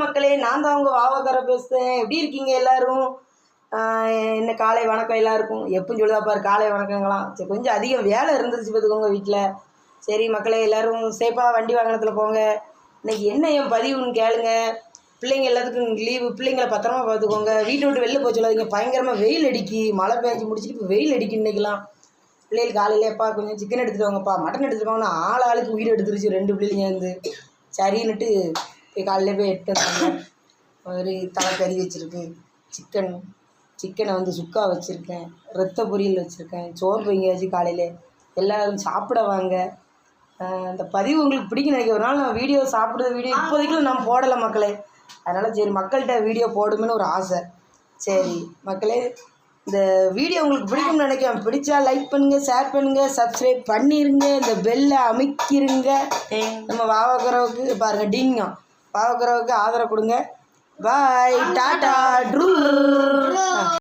மக்களே, நான் தான் உங்கள் வாவாக்கார பேசுகிறேன். எப்படி இருக்கீங்க எல்லோரும்? என்ன காலை வணக்கம் எல்லாருக்கும். எப்பவும் சொல்லுதா பாரு காலை வணக்கங்களாம். சரி, கொஞ்சம் அதிகம் வேலை இருந்துச்சு பார்த்துக்கோங்க வீட்டில். சரி மக்களே, எல்லோரும் சேஃபாக வண்டி வாகனத்தில் போங்க. இன்றைக்கி என்ன என் பதிவுன்னு கேளுங்க. பிள்ளைங்க எல்லாத்துக்கும் லீவு, பிள்ளைங்களை பத்திரமா பார்த்துக்கோங்க. வீட்டை விட்டு வெளில போக சொல்லாதீங்க. பயங்கரமாக வெயில் அடிக்கி, மழை பெஞ்சு முடிச்சுட்டு இப்போ வெயில் அடிக்கி. இன்றைக்கெலாம் பிள்ளைகள் காலையிலேப்பா கொஞ்சம் சிக்கன் எடுத்துகிட்டு வாங்கப்பா, மட்டன் எடுத்துகிட்டு வாங்கன்னா ஆளுக்கு உயிர் எடுத்துருச்சு 2 பிள்ளைங்க வந்து. சரின்னுட்டு போய் காலையில் போய் எடுத்து வந்தாங்க. ஒரு தலைக்கறி வச்சுருக்கு, சிக்கனை வந்து சுக்கா வச்சுருக்கேன், ரத்த பொரியல் வச்சுருக்கேன், சோறு பொங்கியாச்சு. காலையில் எல்லோரும் சாப்பிட வாங்க. அந்த பதிவு உங்களுக்கு பிடிக்கும் நினைக்கிற. ஒரு நாள் நான் வீடியோ சாப்பிட்றது வீடியோ இப்போதைக்கு நான் போடலை மக்களே. அதனால் சரி மக்கள்கிட்ட வீடியோ போடுமென்னு ஒரு ஆசை. சரி மக்களே, இந்த வீடியோ உங்களுக்கு பிடிக்கும்னு நினைக்கிறேன். பிடிச்சா லைக் பண்ணுங்கள், ஷேர் பண்ணுங்கள், சப்ஸ்கிரைப் பண்ணிடுங்க, இந்த பெல்லை அமைக்கிருங்க. நம்ம வாவாக்குறவுக்கு பாருங்கள் டிங்கம் வாவாக்குறவுக்கு ஆதரவு கொடுங்க. பாய், டாட்டா, ட்ரூ.